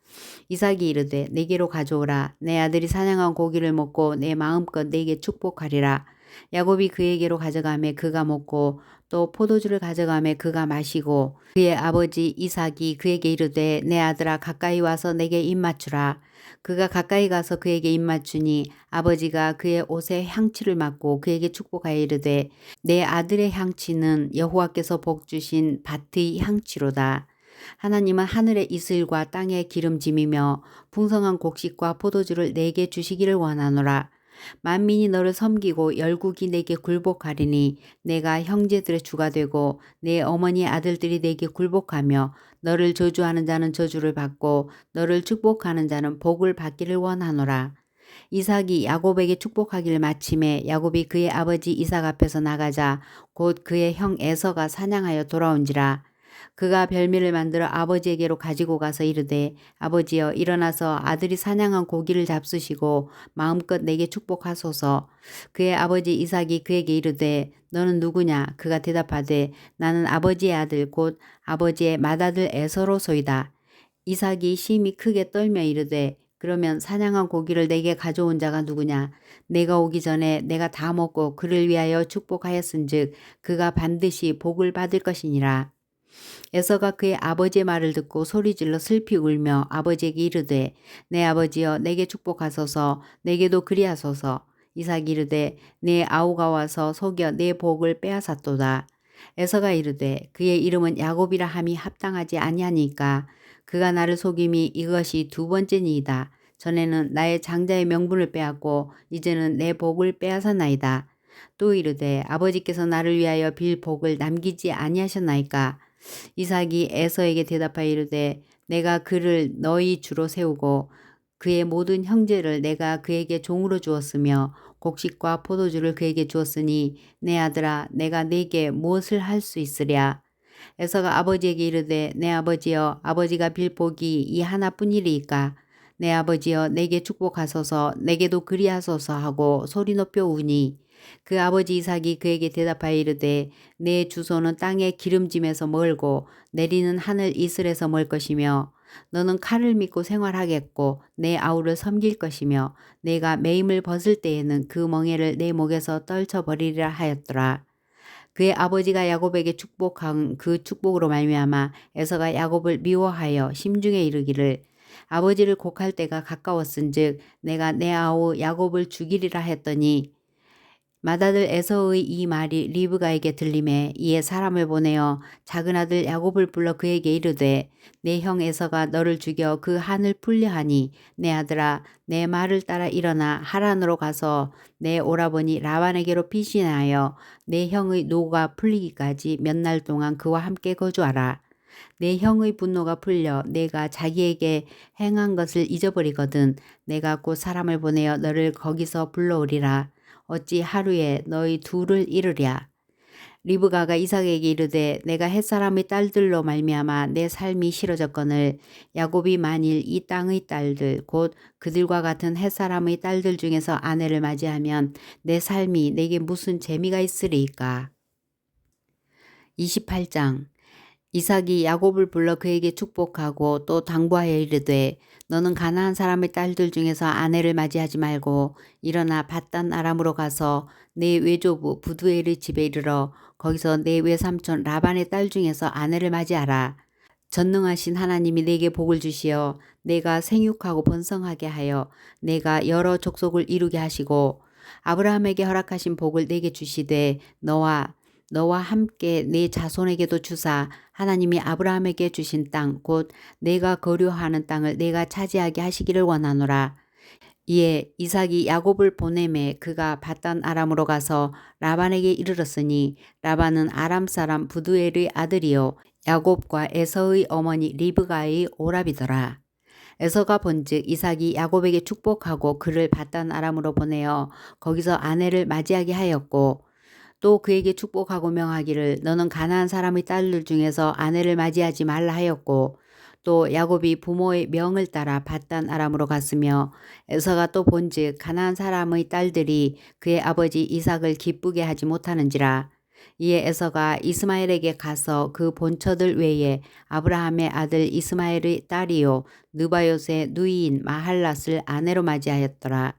이삭이 이르되 내게로 가져오라. 내 아들이 사냥한 고기를 먹고 내 마음껏 내게 축복하리라. 야곱이 그에게로 가져가매 그가 먹고 또 포도주를 가져가매 그가 마시고 그의 아버지 이삭이 그에게 이르되 내 아들아 가까이 와서 내게 입맞추라. 그가 가까이 가서 그에게 입맞추니 아버지가 그의 옷에 향취를 맡고 그에게 축복하여 이르되 내 아들의 향취는 여호와께서 복 주신 밭의 향취로다. 하나님은 하늘의 이슬과 땅의 기름짐이며 풍성한 곡식과 포도주를 내게 주시기를 원하노라. 만민이 너를 섬기고 열국이 내게 굴복하리니 내가 형제들의 주가 되고 내 어머니의 아들들이 내게 굴복하며 너를 저주하는 자는 저주를 받고 너를 축복하는 자는 복을 받기를 원하노라. 이삭이 야곱에게 축복하기를 마침에 야곱이 그의 아버지 이삭 앞에서 나가자 곧 그의 형 에서가 사냥하여 돌아온지라. 그가 별미를 만들어 아버지에게로 가지고 가서 이르되 아버지여 일어나서 아들이 사냥한 고기를 잡수시고 마음껏 내게 축복하소서. 그의 아버지 이삭이 그에게 이르되 너는 누구냐. 그가 대답하되 나는 아버지의 아들 곧 아버지의 맏아들 에서로소이다. 이삭이 심히 크게 떨며 이르되 그러면 사냥한 고기를 내게 가져온 자가 누구냐. 내가 오기 전에 내가 다 먹고 그를 위하여 축복하였은즉 그가 반드시 복을 받을 것이니라. 에서가 그의 아버지의 말을 듣고 소리질러 슬피 울며 아버지에게 이르되 내 아버지여 내게 축복하소서. 내게도 그리하소서. 이삭이 이르되 내 아우가 와서 속여 내 복을 빼앗았도다. 에서가 이르되 그의 이름은 야곱이라 함이 합당하지 아니하니까 그가 나를 속임이 이것이 2번째니이다. 전에는 나의 장자의 명분을 빼앗고 이제는 내 복을 빼앗았나이다. 또 이르되 아버지께서 나를 위하여 빌 복을 남기지 아니하셨나이까. 이삭이 에서에게 대답하여 이르되 내가 그를 너희 주로 세우고 그의 모든 형제를 내가 그에게 종으로 주었으며 곡식과 포도주를 그에게 주었으니 내 아들아 내가 네게 무엇을 할 수 있으랴. 에서가 아버지에게 이르되 내 아버지여 아버지가 빌 복이 이 하나뿐이리이까. 내 아버지여 내게 축복하소서. 내게도 그리하소서 하고 소리 높여 우니 그 아버지 이삭이 그에게 대답하여 이르되 내 주소는 땅의 기름짐에서 멀고 내리는 하늘 이슬에서 멀 것이며 너는 칼을 믿고 생활하겠고 내 아우를 섬길 것이며 내가 매임을 벗을 때에는 그 멍에를 내 목에서 떨쳐버리리라 하였더라. 그의 아버지가 야곱에게 축복한 그 축복으로 말미암아 에서가 야곱을 미워하여 심중에 이르기를 아버지를 곡할 때가 가까웠은즉 내가 내 아우 야곱을 죽이리라 했더니 맏아들 에서의 이 말이 리브가에게 들리매 이에 사람을 보내어 작은 아들 야곱을 불러 그에게 이르되 내 형 에서가 너를 죽여 그 한을 풀려하니 내 아들아 내 말을 따라 일어나 하란으로 가서 내 오라버니 라반에게로 피신하여 내 형의 노가 풀리기까지 몇 날 동안 그와 함께 거주하라. 내 형의 분노가 풀려 내가 자기에게 행한 것을 잊어버리거든 내가 곧 사람을 보내어 너를 거기서 불러오리라. 어찌 하루에 너희 둘을 이르랴. 리브가가 이삭에게 이르되 내가 햇사람의 딸들로 말미암아 내 삶이 싫어졌거늘 야곱이 만일 이 땅의 딸들 곧 그들과 같은 햇사람의 딸들 중에서 아내를 맞이하면 내 삶이 내게 무슨 재미가 있으리이까. 28장 이삭이 야곱을 불러 그에게 축복하고 또 당부하여 이르되 너는 가나안 사람의 딸들 중에서 아내를 맞이하지 말고 일어나 밧단 아람으로 가서 내 외조부 부두엘의 집에 이르러 거기서 내 외삼촌 라반의 딸 중에서 아내를 맞이하라. 전능하신 하나님이 내게 복을 주시어 내가 생육하고 번성하게 하여 내가 여러 족속을 이루게 하시고 아브라함에게 허락하신 복을 내게 주시되 너와 함께 내 자손에게도 주사 하나님이 아브라함에게 주신 땅 곧 내가 거류하는 땅을 내가 차지하게 하시기를 원하노라. 이에 이삭이 야곱을 보내매 그가 밧단 아람으로 가서 라반에게 이르렀으니 라반은 아람 사람 부두엘의 아들이요 야곱과 에서의 어머니 리브가의 오라비더라. 에서가 본즉 이삭이 야곱에게 축복하고 그를 밧단 아람으로 보내어 거기서 아내를 맞이하게 하였고 또 그에게 축복하고 명하기를 너는 가나안 사람의 딸들 중에서 아내를 맞이하지 말라 하였고 또 야곱이 부모의 명을 따라 밧단 아람으로 갔으며 에서가 또 본즉 가나안 사람의 딸들이 그의 아버지 이삭을 기쁘게 하지 못하는지라. 이에 에서가 이스마엘에게 가서 그 본처들 외에 아브라함의 아들 이스마엘의 딸이요 느바요스의 누이인 마할랏을 아내로 맞이하였더라.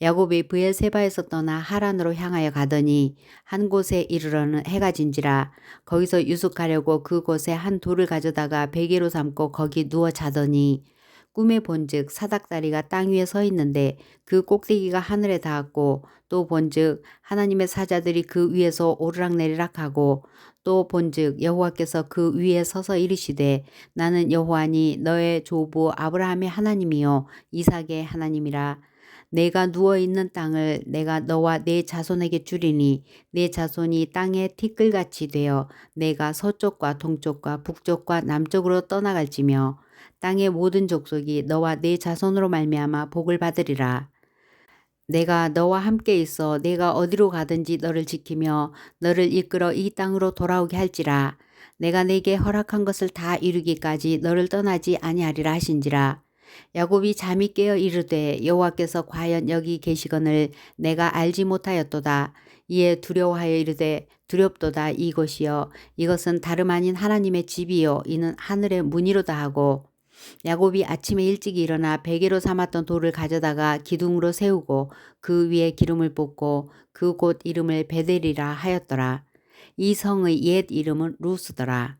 야곱이 브엘세바에서 떠나 하란으로 향하여 가더니 한 곳에 이르러는 해가 진지라. 거기서 유숙하려고 그곳에 한 돌을 가져다가 베개로 삼고 거기 누워 자더니 꿈에 본즉 사닥다리가 땅 위에 서 있는데 그 꼭대기가 하늘에 닿았고 또 본즉 하나님의 사자들이 그 위에서 오르락내리락 하고 또 본즉 여호와께서 그 위에 서서 이르시되 나는 여호와니 너의 조부 아브라함의 하나님이요 이삭의 하나님이라. 내가 누워있는 땅을 내가 너와 내 자손에게 주리니 내 자손이 땅의 티끌같이 되어 내가 서쪽과 동쪽과 북쪽과 남쪽으로 떠나갈지며 땅의 모든 족속이 너와 내 자손으로 말미암아 복을 받으리라. 내가 너와 함께 있어 내가 어디로 가든지 너를 지키며 너를 이끌어 이 땅으로 돌아오게 할지라. 내가 내게 허락한 것을 다 이루기까지 너를 떠나지 아니하리라 하신지라. 야곱이 잠이 깨어 이르되 여호와께서 과연 여기 계시거늘 내가 알지 못하였도다. 이에 두려워하여 이르되 두렵도다 이곳이여 이것은 다름 아닌 하나님의 집이요 이는 하늘의 문이로다 하고 야곱이 아침에 일찍 일어나 베개로 삼았던 돌을 가져다가 기둥으로 세우고 그 위에 기름을 붓고 그 곳 이름을 베델이라 하였더라. 이 성의 옛 이름은 루스더라.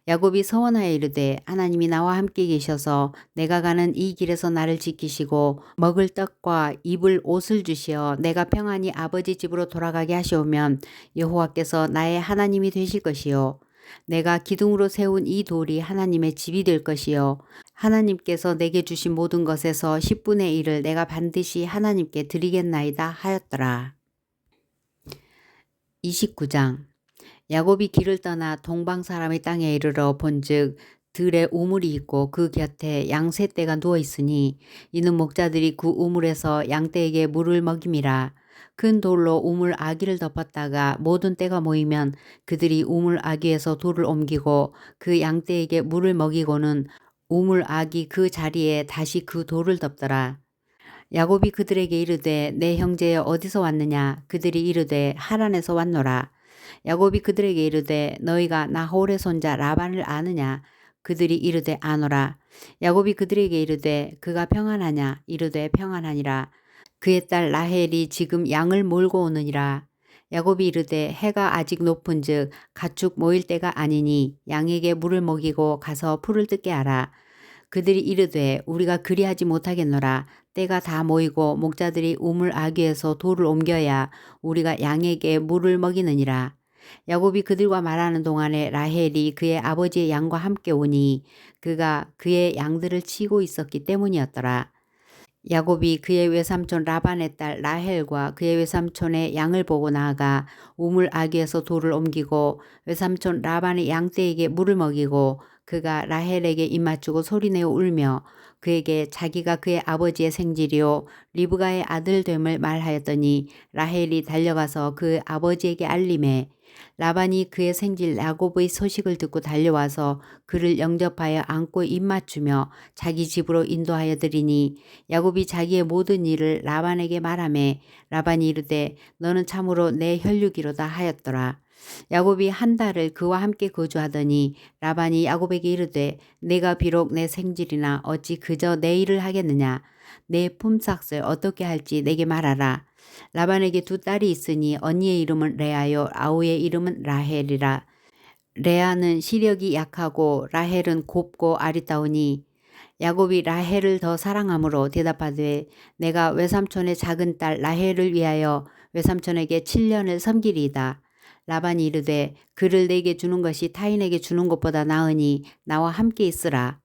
야곱이 서원하여 이르되 하나님이 나와 함께 계셔서 내가 가는 이 길에서 나를 지키시고 먹을 떡과 입을 옷을 주시어 내가 평안히 아버지 집으로 돌아가게 하시오면 여호와께서 나의 하나님이 되실 것이요 내가 기둥으로 세운 이 돌이 하나님의 집이 될 것이요 하나님께서 내게 주신 모든 것에서 10분의 1을 내가 반드시 하나님께 드리겠나이다 하였더라. 29장 야곱이 길을 떠나 동방 사람의 땅에 이르러 본즉 들에 우물이 있고 그 곁에 양 세 떼가 누워 있으니 이는 목자들이 그 우물에서 양떼에게 물을 먹임이라. 큰 돌로 우물 아귀를 덮었다가 모든 떼가 모이면 그들이 우물 아귀에서 돌을 옮기고 그 양떼에게 물을 먹이고는 우물 아귀 그 자리에 다시 그 돌을 덮더라. 야곱이 그들에게 이르되 내 형제여 어디서 왔느냐. 그들이 이르되 하란에서 왔노라. 야곱이 그들에게 이르되 너희가 나홀의 손자 라반을 아느냐. 그들이 이르되 아노라. 야곱이 그들에게 이르되 그가 평안하냐. 이르되 평안하니라. 그의 딸 라헬이 지금 양을 몰고 오느니라. 야곱이 이르되 해가 아직 높은즉 가축 모일 때가 아니니 양에게 물을 먹이고 가서 풀을 뜯게 하라. 그들이 이르되 우리가 그리하지 못하겠노라. 때가 다 모이고 목자들이 우물 아귀에서 돌을 옮겨야 우리가 양에게 물을 먹이느니라. 야곱이 그들과 말하는 동안에 라헬이 그의 아버지의 양과 함께 오니 그가 그의 양들을 치고 있었기 때문이었더라. 야곱이 그의 외삼촌 라반의 딸 라헬과 그의 외삼촌의 양을 보고 나아가 우물 아귀에서 돌을 옮기고 외삼촌 라반의 양떼에게 물을 먹이고 그가 라헬에게 입맞추고 소리내어 울며 그에게 자기가 그의 아버지의 생질이요 리브가의 아들 됨을 말하였더니 라헬이 달려가서 그 아버지에게 알림해 라반이 그의 생질 야곱의 소식을 듣고 달려와서 그를 영접하여 안고 입맞추며 자기 집으로 인도하여 드리니 야곱이 자기의 모든 일을 라반에게 말하매 라반이 이르되 너는 참으로 내 혈육이로다 하였더라. 야곱이 한 달을 그와 함께 거주하더니 라반이 야곱에게 이르되 내가 비록 내 생질이나 어찌 그저 내 일을 하겠느냐. 내 품삯을 어떻게 할지 내게 말하라. 라반에게 두 딸이 있으니 언니의 이름은 레아요 아우의 이름은 라헬이라. 레아는 시력이 약하고 라헬은 곱고 아리따우니 야곱이 라헬을 더 사랑함으로 대답하되 내가 외삼촌의 작은 딸 라헬을 위하여 외삼촌에게 7년을 섬기리이다. 라반이 이르되 그를 내게 주는 것이 타인에게 주는 것보다 나으니 나와 함께 있으라.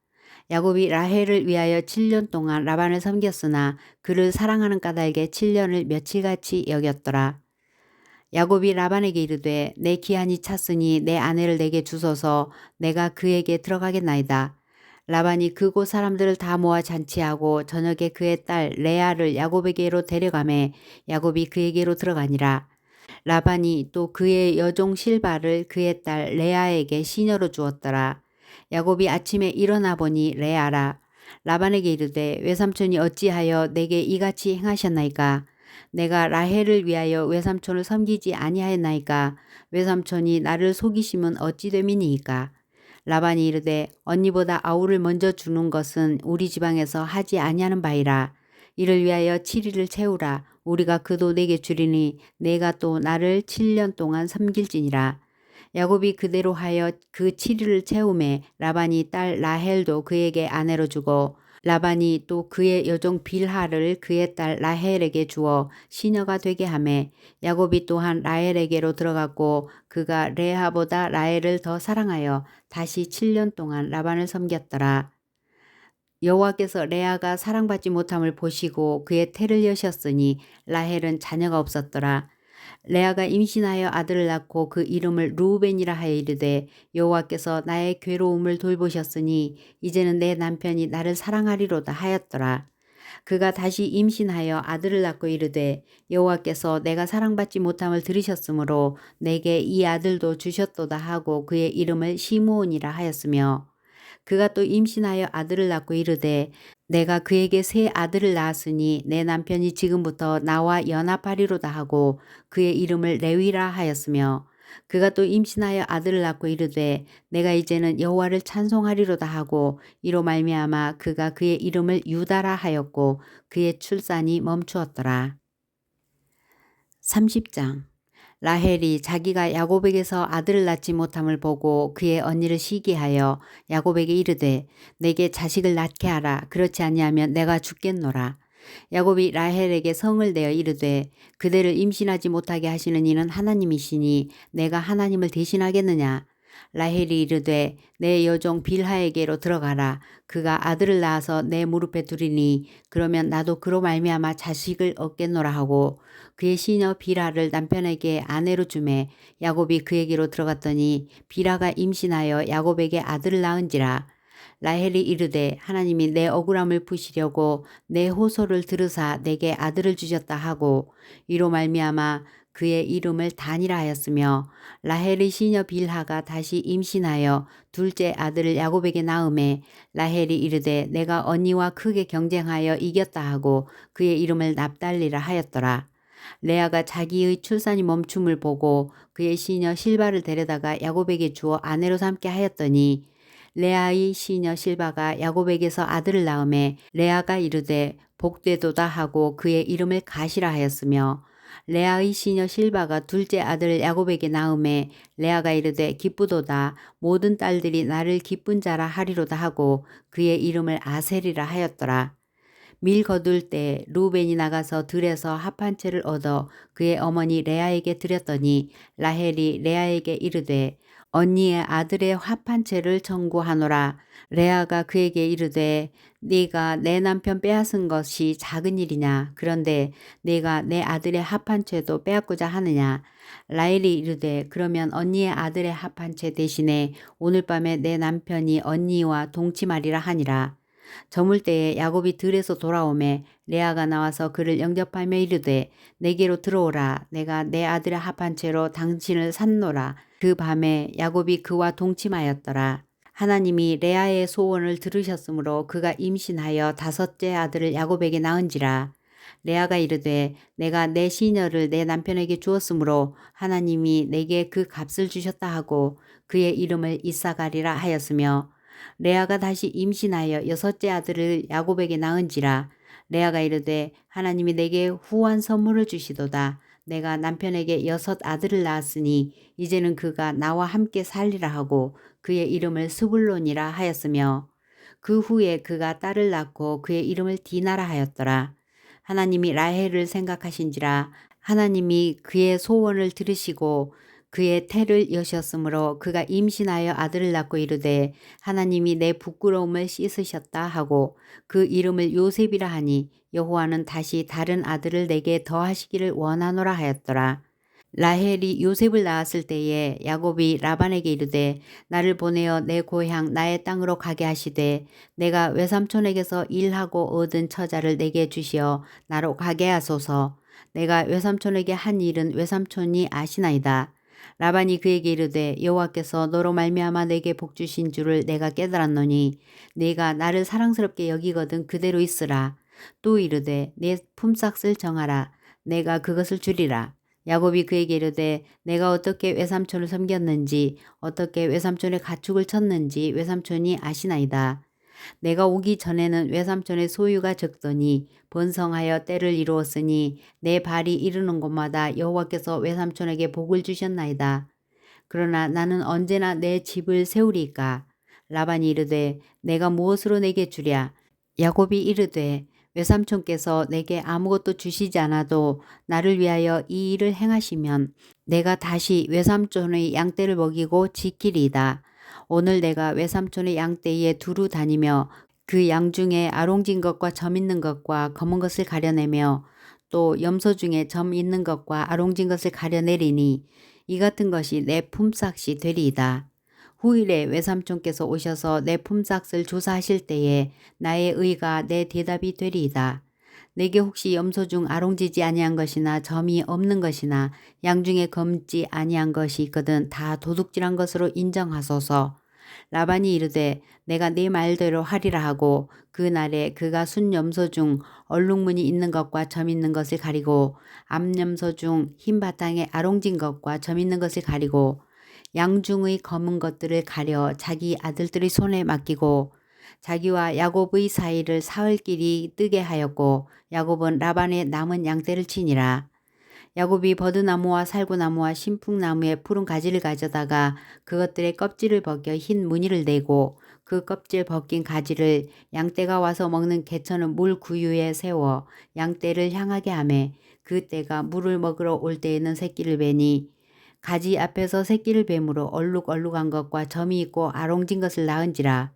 야곱이 라헬을 위하여 7년 동안 라반을 섬겼으나 그를 사랑하는 까닭에 7년을 며칠같이 여겼더라. 야곱이 라반에게 이르되 내 기한이 찼으니 내 아내를 내게 주소서 내가 그에게 들어가겠나이다. 라반이 그곳 사람들을 다 모아 잔치하고 저녁에 그의 딸 레아를 야곱에게로 데려가매 야곱이 그에게로 들어가니라. 라반이 또 그의 여종 실바를 그의 딸 레아에게 시녀로 주었더라. 야곱이 아침에 일어나 보니 레아라. 라반에게 이르되 외삼촌이 어찌하여 내게 이같이 행하셨나이까. 내가 라헬을 위하여 외삼촌을 섬기지 아니하였나이까. 외삼촌이 나를 속이심은 어찌 됨이니이까. 라반이 이르되 언니보다 아우를 먼저 주는 것은 우리 지방에서 하지 아니하는 바이라. 이를 위하여 7일을 채우라. 우리가 그도 내게 주리니 내가 또 나를 7년 동안 섬길지니라. 야곱이 그대로 하여 그 7일을 채우매 라반이 딸 라헬도 그에게 아내로 주고 라반이 또 그의 여종 빌하를 그의 딸 라헬에게 주어 시녀가 되게 하매 야곱이 또한 라헬에게로 들어갔고 그가 레아보다 라헬을 더 사랑하여 다시 7년 동안 라반을 섬겼더라. 여호와께서 레아가 사랑받지 못함을 보시고 그의 태를 여셨으니 라헬은 자녀가 없었더라. 레아가 임신하여 아들을 낳고 그 이름을 르우벤이라 하여 이르되 여호와께서 나의 괴로움을 돌보셨으니 이제는 내 남편이 나를 사랑하리로다 하였더라. 그가 다시 임신하여 아들을 낳고 이르되 여호와께서 내가 사랑받지 못함을 들으셨으므로 내게 이 아들도 주셨도다 하고 그의 이름을 시므온이라 하였으며 그가 또 임신하여 아들을 낳고 이르되 내가 그에게 새 아들을 낳았으니 내 남편이 지금부터 나와 연합하리로다 하고 그의 이름을 레위라 하였으며 그가 또 임신하여 아들을 낳고 이르되 내가 이제는 여호와를 찬송하리로다 하고 이로 말미암아 그가 그의 이름을 유다라 하였고 그의 출산이 멈추었더라. 30장 라헬이 자기가 야곱에게서 아들을 낳지 못함을 보고 그의 언니를 시기하여 야곱에게 이르되 내게 자식을 낳게 하라. 그렇지 아니하면 내가 죽겠노라. 야곱이 라헬에게 성을 내어 이르되 그대를 임신하지 못하게 하시는 이는 하나님이시니 내가 하나님을 대신하겠느냐. 라헬이 이르되 내 여종 빌하에게로 들어가라. 그가 아들을 낳아서 내 무릎에 두리니 그러면 나도 그로 말미암아 자식을 얻겠노라 하고 그의 시녀 빌하를 남편에게 아내로 주매 야곱이 그에게로 들어갔더니 빌하가 임신하여 야곱에게 아들을 낳은지라. 라헬이 이르되 하나님이 내 억울함을 푸시려고 내 호소를 들으사 내게 아들을 주셨다 하고 이로 말미암아 그의 이름을 단이라 하였으며 라헬의 시녀 빌하가 다시 임신하여 둘째 아들을 야곱에게 낳음에 라헬이 이르되 내가 언니와 크게 경쟁하여 이겼다 하고 그의 이름을 납달리라 하였더라. 레아가 자기의 출산이 멈춤을 보고 그의 시녀 실바를 데려다가 야곱에게 주어 아내로 삼게 하였더니 레아의 시녀 실바가 야곱에게서 아들을 낳음에 레아가 이르되 복되도다 하고 그의 이름을 가시라 하였으며 레아의 시녀 실바가 둘째 아들을 야곱에게 낳음에 레아가 이르되 기쁘도다 모든 딸들이 나를 기쁜 자라 하리로다 하고 그의 이름을 아셀이라 하였더라. 밀 거둘 때 루벤이 나가서 들에서 합 한 채를 얻어 그의 어머니 레아에게 드렸더니 라헬이 레아에게 이르되 언니의 아들의 합 한 채를 청구하노라. 레아가 그에게 이르되 네가 내 남편 빼앗은 것이 작은 일이냐. 그런데 네가 내 아들의 합 한 채도 빼앗고자 하느냐. 라헬이 이르되 그러면 언니의 아들의 합 한 채 대신에 오늘 밤에 내 남편이 언니와 동침하리라 하니라. 저물 때에 야곱이 들에서 돌아오매 레아가 나와서 그를 영접하며 이르되 내게로 들어오라. 내가 내 아들의 합 한 채로 당신을 샀노라. 그 밤에 야곱이 그와 동침하였더라. 하나님이 레아의 소원을 들으셨으므로 그가 임신하여 다섯째 아들을 야곱에게 낳은지라. 레아가 이르되 내가 내 시녀를 내 남편에게 주었으므로 하나님이 내게 그 값을 주셨다 하고 그의 이름을 이사가리라 하였으며 레아가 다시 임신하여 여섯째 아들을 야곱에게 낳은지라. 레아가 이르되 하나님이 내게 후한 선물을 주시도다. 내가 남편에게 여섯 아들을 낳았으니 이제는 그가 나와 함께 살리라 하고 그의 이름을 스불론이라 하였으며 그 후에 그가 딸을 낳고 그의 이름을 디나라 하였더라. 하나님이 라헬을 생각하신지라. 하나님이 그의 소원을 들으시고 그의 태를 여셨으므로 그가 임신하여 아들을 낳고 이르되 하나님이 내 부끄러움을 씻으셨다 하고 그 이름을 요셉이라 하니 여호와는 다시 다른 아들을 내게 더하시기를 원하노라 하였더라. 라헬이 요셉을 낳았을 때에 야곱이 라반에게 이르되 나를 보내어 내 고향 나의 땅으로 가게 하시되 내가 외삼촌에게서 일하고 얻은 처자를 내게 주시어 나로 가게 하소서. 내가 외삼촌에게 한 일은 외삼촌이 아시나이다. 라반이 그에게 이르되 여호와께서 너로 말미암아 내게 복 주신 줄을 내가 깨달았노니 네가 나를 사랑스럽게 여기거든 그대로 있으라. 또 이르되 내 품삯을 정하라. 내가 그것을 주리라. 야곱이 그에게 이르되 내가 어떻게 외삼촌을 섬겼는지 어떻게 외삼촌의 가축을 쳤는지 외삼촌이 아시나이다. 내가 오기 전에는 외삼촌의 소유가 적더니 번성하여 때를 이루었으니 내 발이 이르는 곳마다 여호와께서 외삼촌에게 복을 주셨나이다. 그러나 나는 언제나 내 집을 세우리까. 라반이 이르되 내가 무엇으로 내게 주랴. 야곱이 이르되 외삼촌께서 내게 아무것도 주시지 않아도 나를 위하여 이 일을 행하시면 내가 다시 외삼촌의 양떼를 먹이고 지키리이다. 오늘 내가 외삼촌의 양떼에 두루 다니며 그 양 중에 아롱진 것과 점 있는 것과 검은 것을 가려내며 또 염소 중에 점 있는 것과 아롱진 것을 가려내리니 이 같은 것이 내 품삯이 되리이다. 후일에 외삼촌께서 오셔서 내 품삯을 조사하실 때에 나의 의가 내 대답이 되리이다. 내게 혹시 염소 중 아롱지지 아니한 것이나 점이 없는 것이나 양 중에 검지 아니한 것이 있거든 다 도둑질한 것으로 인정하소서. 라반이 이르되 내가 네 말대로 하리라 하고 그 날에 그가 순 염소 중 얼룩무늬 있는 것과 점 있는 것을 가리고 암염소 중 흰 바탕에 아롱진 것과 점 있는 것을 가리고 양중의 검은 것들을 가려 자기 아들들의 손에 맡기고 자기와 야곱의 사이를 사흘길이 뜨게 하였고 야곱은 라반의 남은 양떼를 치니라. 야곱이 버드나무와 살구나무와 신풍나무의 푸른 가지를 가져다가 그것들의 껍질을 벗겨 흰 무늬를 내고 그 껍질 벗긴 가지를 양떼가 와서 먹는 개천은 물 구유에 세워 양떼를 향하게 하매 그 떼가 물을 먹으러 올 때에는 새끼를 베니 가지 앞에서 새끼를 뱀으로 얼룩얼룩한 것과 점이 있고 아롱진 것을 낳은지라.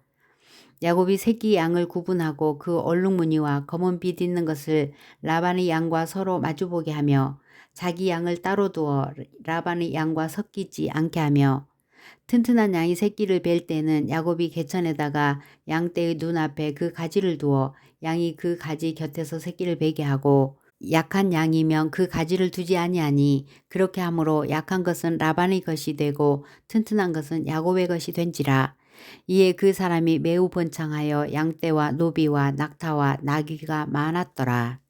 야곱이 새끼 양을 구분하고 그 얼룩무늬와 검은 빛 있는 것을 라반의 양과 서로 마주보게 하며 자기 양을 따로 두어 라반의 양과 섞이지 않게 하며 튼튼한 양이 새끼를 뵐 때는 야곱이 개천에다가 양떼의 눈앞에 그 가지를 두어 양이 그 가지 곁에서 새끼를 베게 하고 약한 양이면 그 가지를 두지 아니하니 그렇게 함으로 약한 것은 라반의 것이 되고 튼튼한 것은 야곱의 것이 된지라. 이에 그 사람이 매우 번창하여 양떼와 노비와 낙타와 나귀가 많았더라.